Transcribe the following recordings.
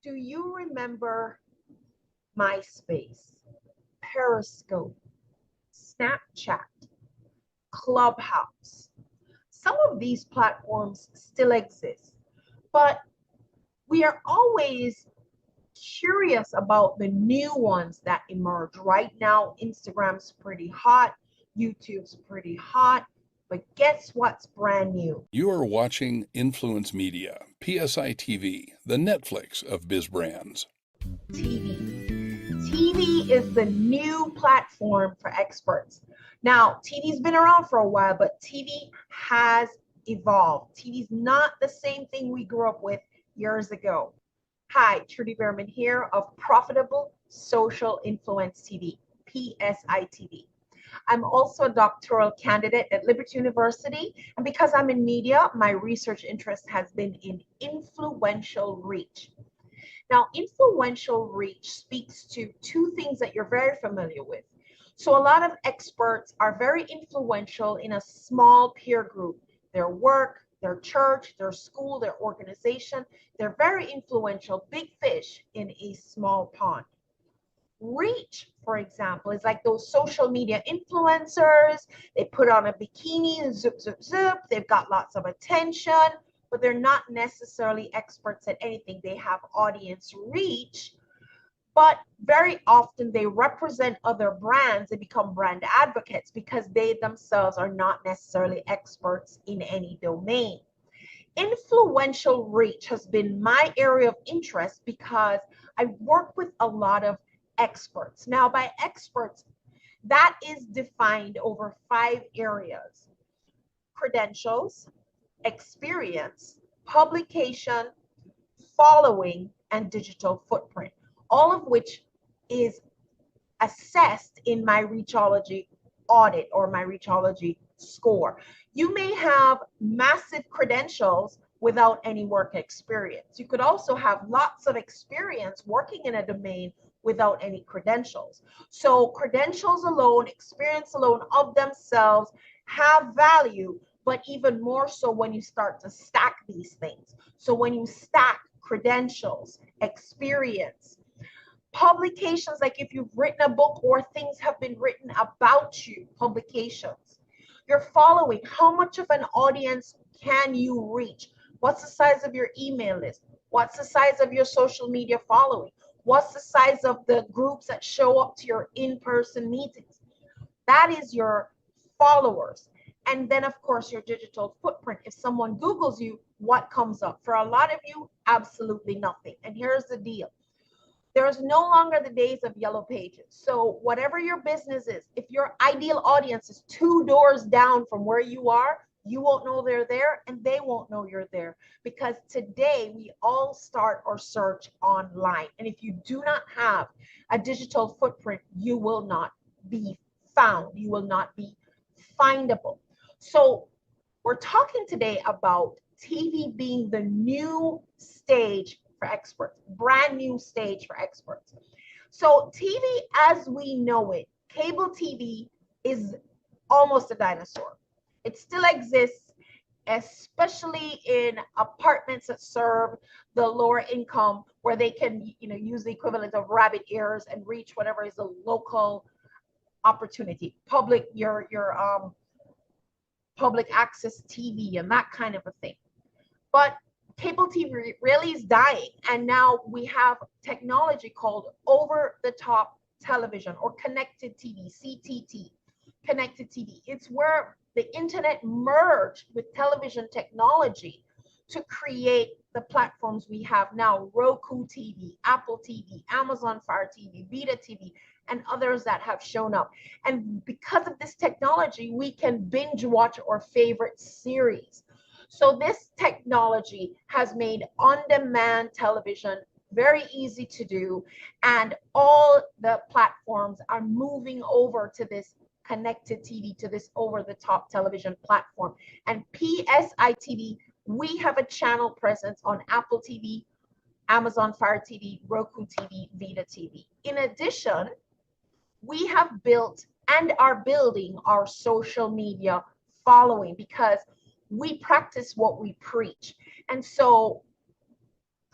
Do you remember MySpace, Periscope, Snapchat, Clubhouse? Some of these platforms still exist, but we are always curious about the new ones that emerge. Right now, Instagram's pretty hot, YouTube's pretty hot, but guess what's brand new? You are watching Influence Media, PSI TV, the Netflix of biz brands. TV. TV is the new platform for experts. Now, TV's been around for a while, but TV has evolved. TV's not the same thing we grew up with years ago. Hi, Trudy here of Profitable Social Influence TV, PSI TV. I'm also a doctoral candidate at Liberty University, and because I'm in media, my research interest has been in influential reach. Now, influential reach speaks to two things that you're very familiar with. So a lot of experts are very influential in a small peer group, their work, their church, their school, their organization. They're very influential, big fish in a small pond. Reach, for example, is like those social media influencers. They put on a bikini, zip, zip, zip. They've got lots of attention, but they're not necessarily experts at anything. They have audience reach, but very often they represent other brands. They become brand advocates because they themselves are not necessarily experts in any domain. Influential reach has been my area of interest because I work with a lot of experts. Now, by experts, that is defined over 5 areas: credentials, experience, publication, following, and digital footprint, all of which is assessed in my Reachology audit or my Reachology score. You may have massive credentials without any work experience. You could also have lots of experience working in a domain without any credentials. So credentials alone, experience alone of themselves have value, but even more so when you start to stack these things. So when you stack credentials, experience, publications, like if you've written a book or things have been written about you, publications, your following, how much of an audience can you reach? What's the size of your email list? What's the size of your social media following? What's the size of the groups that show up to your in-person meetings? That is your followers. And then, of course, your digital footprint. If someone Googles you, what comes up? For a lot of you, absolutely nothing. And here's the deal. There is no longer the days of yellow pages. So whatever your business is, if your ideal audience is 2 doors down from where you are, you won't know they're there and they won't know you're there, because today we all start our search online. And if you do not have a digital footprint, you will not be found. You will not be findable. So we're talking today about TV being the new stage for experts, brand new stage for experts. So TV as we know it, cable TV is almost a dinosaur. It still exists, especially in apartments that serve the lower income, where they can, use the equivalent of rabbit ears and reach whatever is the local opportunity, your public access TV and that kind of a thing. But cable TV really is dying, and now we have technology called over-the-top television or connected TV, CTT, connected TV. It's where the internet merged with television technology to create the platforms we have now: Roku TV, Apple TV, Amazon Fire TV, Vita TV, and others that have shown up. And because of this technology, we can binge watch our favorite series. So this technology has made on-demand television very easy to do, and all the platforms are moving over to this connected TV, to this over-the-top television platform. And PSI TV, we have a channel presence on Apple TV, Amazon Fire TV, Roku TV, Vita TV. In addition, we have built and are building our social media following, because we practice what we preach. And so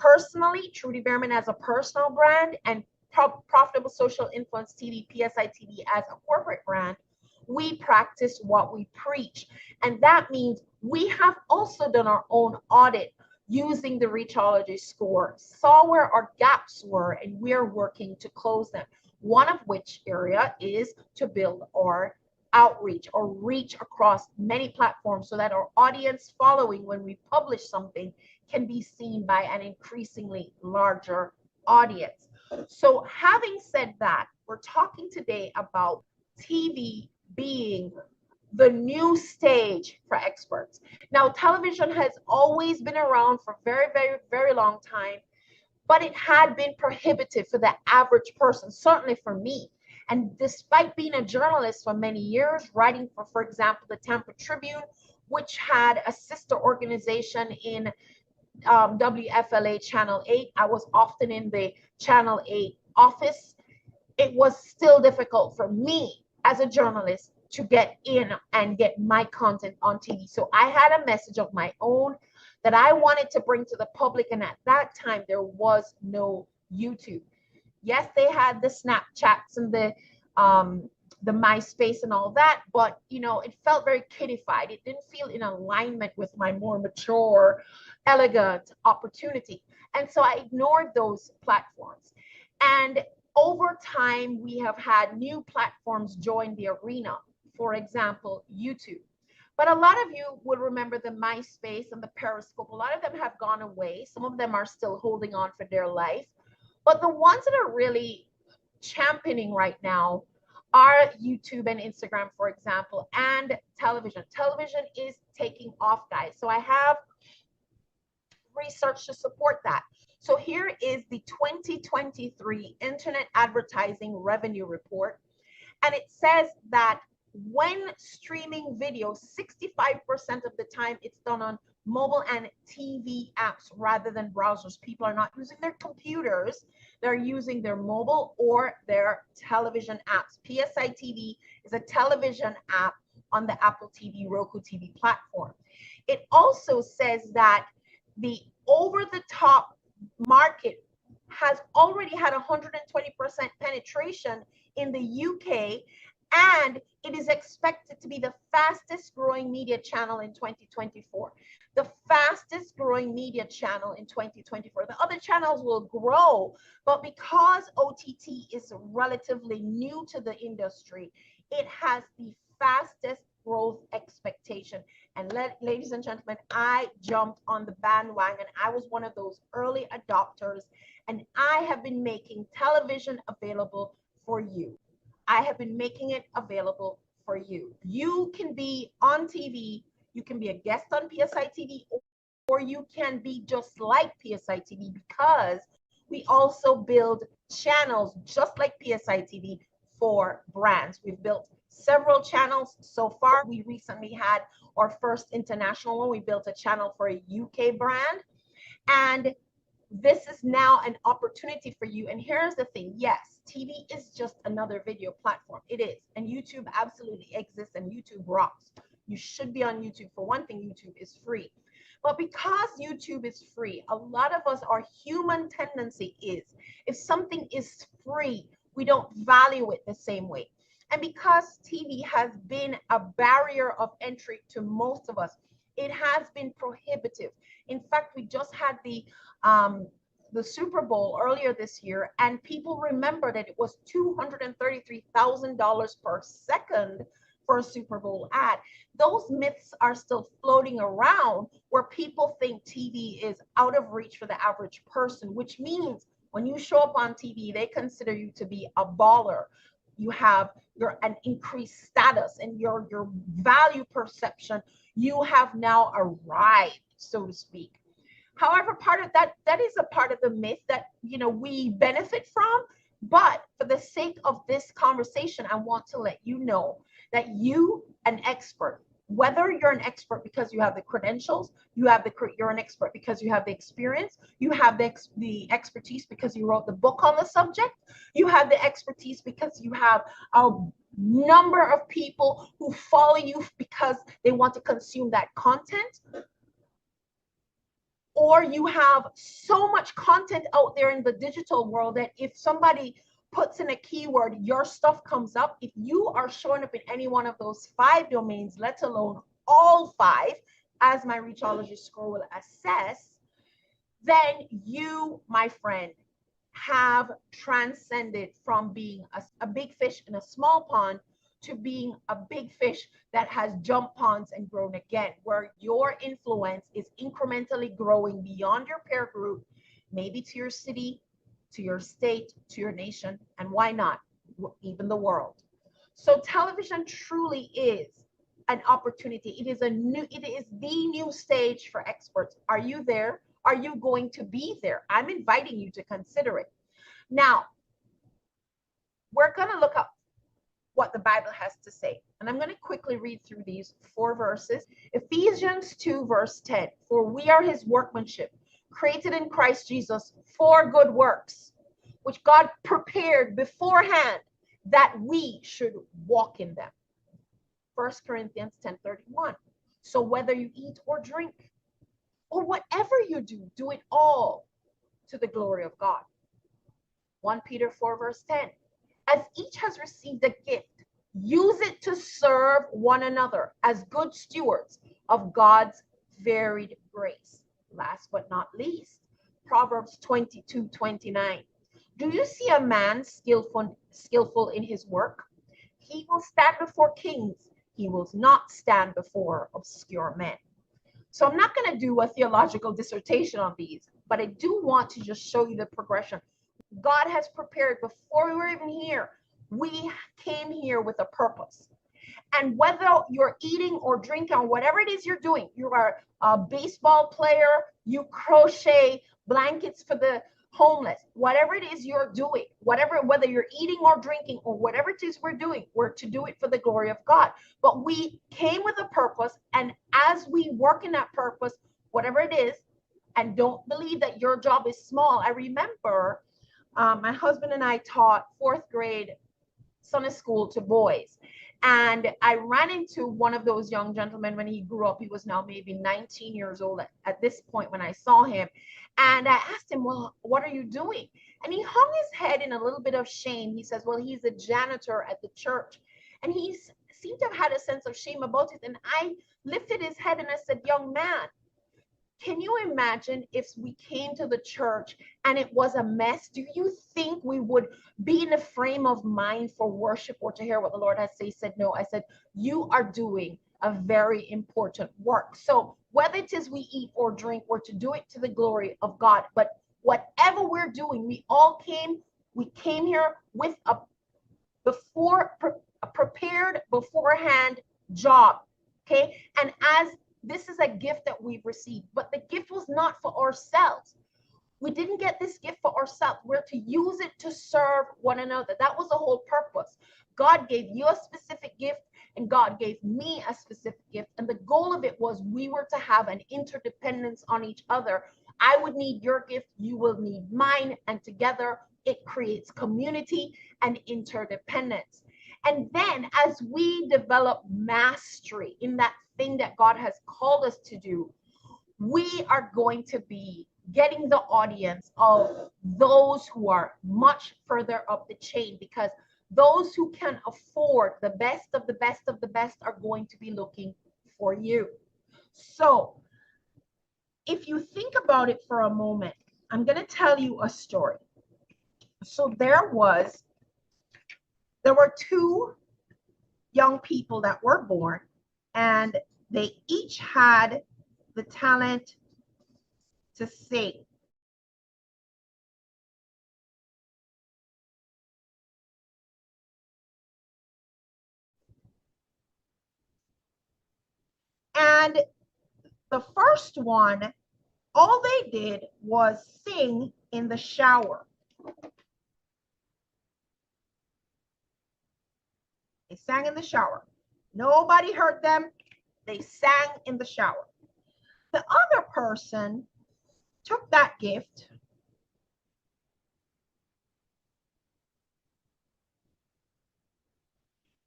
Personally, Trudy Behrman as a personal brand and Profitable Social Influence TV, PSI TV as a corporate brand, we practice what we preach. And that means we have also done our own audit using the Reachology score, saw where our gaps were, and we're working to close them. One of which area is to build our outreach or reach across many platforms so that our audience following when we publish something can be seen by an increasingly larger audience. So having said that, we're talking today about TV being the new stage for experts. Now, television has always been around for a very, very, very long time, but it had been prohibitive for the average person, certainly for me. And despite being a journalist for many years, writing for example, the Tampa Tribune, which had a sister organization in WFLA Channel 8, I was often in the Channel 8 office. It was still difficult for me as a journalist to get in and get my content on TV. So I had a message of my own that I wanted to bring to the public. And at that time, there was no YouTube. Yes, they had the Snapchats and the MySpace and all that, but you know, it felt very kiddified. It didn't feel in alignment with my more mature, elegant opportunity. And so I ignored those platforms. And over time, we have had new platforms join the arena. For example, YouTube. But a lot of you would remember the MySpace and the Periscope. A lot of them have gone away. Some of them are still holding on for dear life. But the ones that are really championing right now are YouTube and Instagram, for example, and television. Television is taking off, guys. So I have research to support that. So here is the 2023 Internet Advertising Revenue Report. And it says that when streaming video, 65% of the time it's done on mobile and TV apps rather than browsers. People are not using their computers. They're using their mobile or their television apps. PSI TV is a television app on the Apple TV, Roku TV platform. It also says that the over-the-top market has already had 120% penetration in the UK, and it is expected to be the fastest growing media channel in 2024. The fastest growing media channel in 2024. The other channels will grow, but because OTT is relatively new to the industry, it has the fastest growth expectation. And ladies and gentlemen, I jumped on the bandwagon. I was one of those early adopters, and I have been making television available for you. I have been making it available for you. You can be on TV, you can be a guest on PSI TV, or you can be just like PSI TV, because we also build channels just like PSI TV for brands. We've built several channels so far. We recently had our first international one. We built a channel for a UK brand, and this is now an opportunity for you. And here's the thing. Yes, TV is just another video platform. It is. And YouTube absolutely exists, and YouTube rocks. You should be on YouTube. For one thing, YouTube is free. But because YouTube is free, a lot of us, our human tendency is, if something is free, we don't value it the same way. And because TV has been a barrier of entry to most of us, it has been prohibitive. In fact, we just had the Super Bowl earlier this year, and people remember that it was $233,000 per second for a Super Bowl ad. Those myths are still floating around where people think TV is out of reach for the average person, which means when you show up on TV, they consider you to be a baller. You have an increased status and your value perception. You have now arrived, so to speak. However, part of that is a part of the myth that, you know, we benefit from. But for the sake of this conversation, I want to let you know that you, an expert, whether you're an expert because you have the credentials, you're an expert because you have the experience, you have the expertise because you wrote the book on the subject, you have the expertise because you have a number of people who follow you because they want to consume that content, or you have so much content out there in the digital world that if somebody puts in a keyword, your stuff comes up. If you are showing up in any one of those 5 domains, let alone all 5, as my Reachology score will assess, then you, my friend, have transcended from being a big fish in a small pond to being a big fish that has jumped ponds and grown again, where your influence is incrementally growing beyond your peer group, maybe to your city, to your state, to your nation, and why not, even the world. So television truly is an opportunity. It is the new stage for experts. Are you there? Are you going to be there? I'm inviting you to consider it. Now, we're going to look up what the Bible has to say. And I'm going to quickly read through these 4 verses. Ephesians 2, verse 10. For we are his workmanship, created in Christ Jesus for good works, which God prepared beforehand that we should walk in them. 1 Corinthians 10:31. So whether you eat or drink, or whatever you do, do it all to the glory of God. 1 Peter 4, verse 10. As each has received a gift, use it to serve one another as good stewards of God's varied grace. Last but not least, Proverbs 22:29. Do you see a man skillful in his work? He will stand before kings. He will not stand before obscure men. So I'm not going to do a theological dissertation on these, but I do want to just show you the progression. God has prepared before we were even here. We came here with a purpose. And whether you're eating or drinking or whatever it is you're doing, you are a baseball player, you crochet blankets for the homeless, whatever it is you're doing, whether you're eating or drinking or whatever it is we're doing, we're to do it for the glory of God. But we came with a purpose, and as we work in that purpose, whatever it is, and don't believe that your job is small. I remember my husband and I taught 4th grade Sunday school to boys. And I ran into one of those young gentlemen when he grew up. He was now maybe 19 years old at this point when I saw him. And I asked him, well, what are you doing? And he hung his head in a little bit of shame. He says, well, he's a janitor at the church. And he seemed to have had a sense of shame about it. And I lifted his head and I said, young man, can you imagine if we came to the church and it was a mess? Do you think we would be in a frame of mind for worship or to hear what the Lord has to say? He said, no. I said, you are doing a very important work. So whether it is we eat or drink, we're to do it to the glory of God. But whatever we're doing, we came here with a prepared beforehand job. Okay. And as this is a gift that we've received, but the gift was not for ourselves. We didn't get this gift for ourselves. We're to use it to serve one another. That was the whole purpose. God gave you a specific gift and God gave me a specific gift. And the goal of it was we were to have an interdependence on each other. I would need your gift, you will need mine, and together it creates community and interdependence. And then as we develop mastery in that thing that God has called us to do, we are going to be getting the audience of those who are much further up the chain, because those who can afford the best of the best of the best are going to be looking for you. So if you think about it for a moment, I'm going to tell you a story. So there were 2 young people that were born, and they each had the talent to sing. And the first one, all they did was sing in the shower. They sang in the shower. Nobody heard them. They sang in the shower. The other person took that gift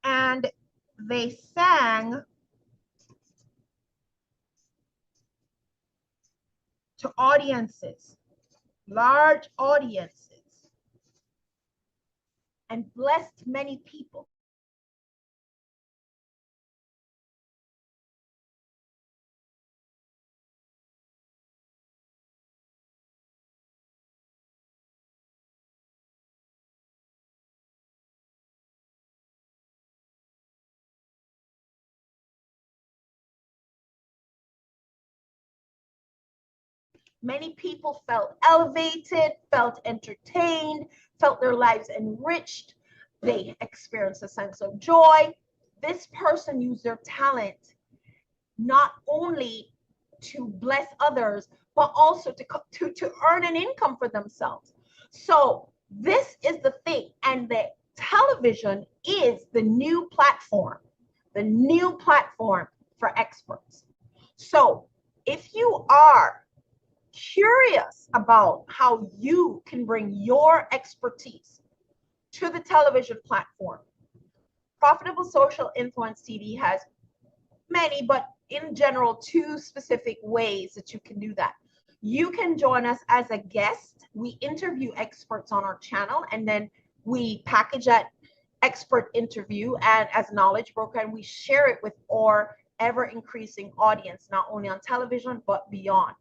and they sang to audiences, large audiences, and blessed many people. Many people felt elevated, felt entertained, felt their lives enriched. They experienced a sense of joy. This person used their talent not only to bless others, but also to earn an income for themselves. So this is the thing. And the television is the new platform for experts. So if you are curious about how you can bring your expertise to the television platform, Profitable Social Influence TV has many, but in general, 2 specific ways that you can do that. You can join us as a guest. We interview experts on our channel, and then we package that expert interview and as knowledge broker, and we share it with our ever increasing audience, not only on television, but beyond.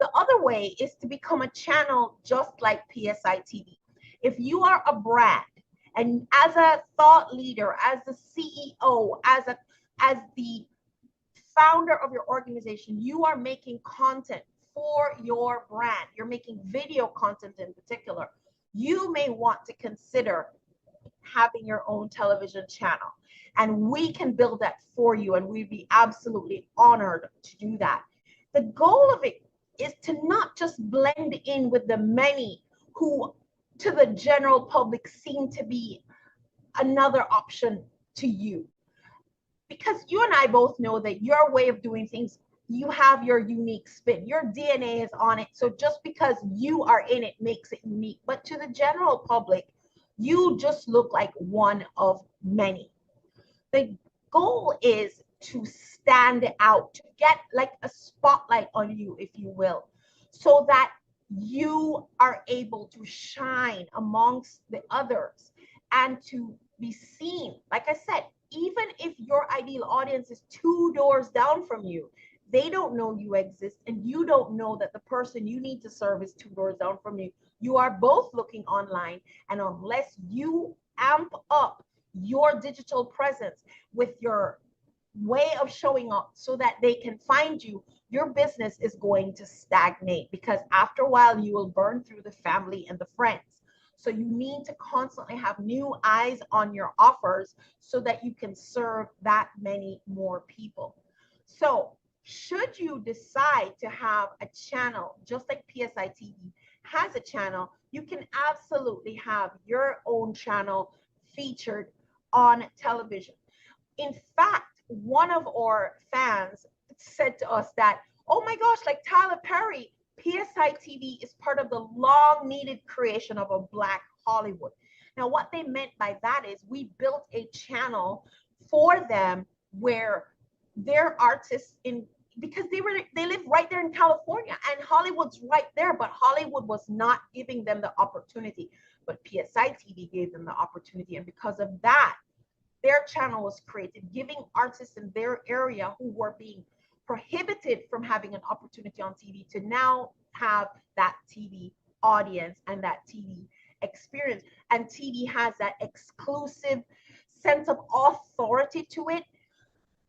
The other way is to become a channel just like PSI TV. If you are a brand, and as a thought leader, as the CEO, as the founder of your organization, you are making content for your brand. You're making video content in particular. You may want to consider having your own television channel, and we can build that for you, and we'd be absolutely honored to do that. The goal of it is to not just blend in with the many who to the general public seem to be another option to you, because you and I both know that your way of doing things, you have your unique spin, your DNA is on it. So just because you are in it makes it unique, but to the general public, you just look like one of many. The goal is to stand out, to get like a spotlight on you, if you will, so that you are able to shine amongst the others and to be seen. Like I said, even if your ideal audience is 2 doors down from you, they don't know you exist, and you don't know that the person you need to serve is 2 doors down from you. You are both looking online, and unless you amp up your digital presence with your way of showing up so that they can find you, your business is going to stagnate, because after a while you will burn through the family and the friends. So you need to constantly have new eyes on your offers so that you can serve that many more people. So should you decide to have a channel, just like PSI TV has a channel, you can absolutely have your own channel featured on television. In fact, one of our fans said to us that, oh my gosh, like Tyler Perry, PSI TV is part of the long needed creation of a Black Hollywood. Now, what they meant by that is we built a channel for them where their artists, because they live right there in California, and Hollywood's right there, but Hollywood was not giving them the opportunity. But PSI TV gave them the opportunity, and because of that, their channel was created, giving artists in their area who were being prohibited from having an opportunity on TV to now have that TV audience and that TV experience. And TV has that exclusive sense of authority to it.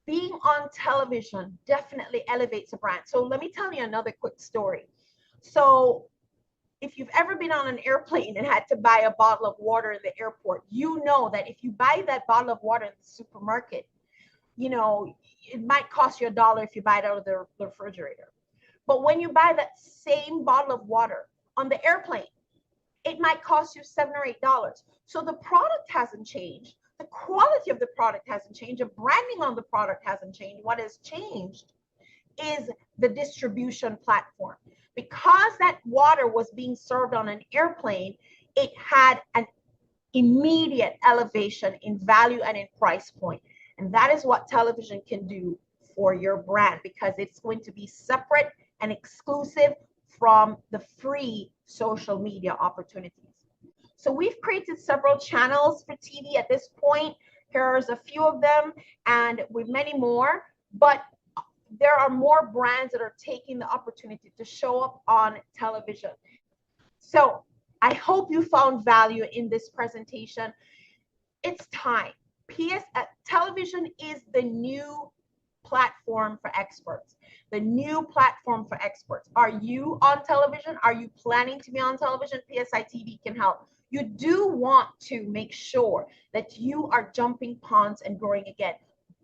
Being on television definitely elevates a brand. So let me tell you another quick story. So if you've ever been on an airplane and had to buy a bottle of water in the airport, you know that if you buy that bottle of water in the supermarket, you know, it might cost you $1 if you buy it out of the refrigerator. But when you buy that same bottle of water on the airplane, it might cost you $7 or $8. So the product hasn't changed. The quality of the product hasn't changed. The branding on the product hasn't changed. What has changed is the distribution platform. Because that water was being served on an airplane, it had an immediate elevation in value and in price point. And that is what television can do for your brand, because it's going to be separate and exclusive from the free social media opportunities. So we've created several channels for TV at this point. Here's a few of them, and with many more, but there are more brands that are taking the opportunity to show up on television. So I hope you found value in this presentation. It's time. Television is the new platform for experts. The new platform for experts. Are you on television? Are you planning to be on television? PSI TV can help. You do want to make sure that you are jumping ponds and growing again,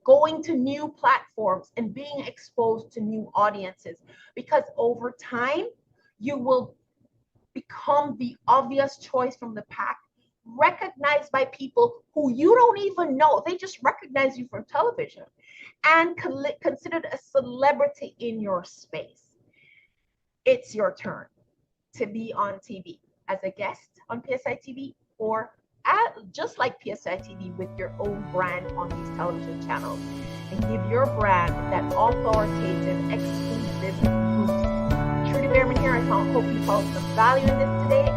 going to new platforms and being exposed to new audiences, because over time you will become the obvious choice from the pack, recognized by people who you don't even know. They just recognize you from television and considered a celebrity in your space. It's your turn to be on TV as a guest on PSI TV, or just like PSI TV with your own brand on these television channels, and give your brand that authoritative, exclusive boost. Trudy Behrman here. I hope you found some value in this today,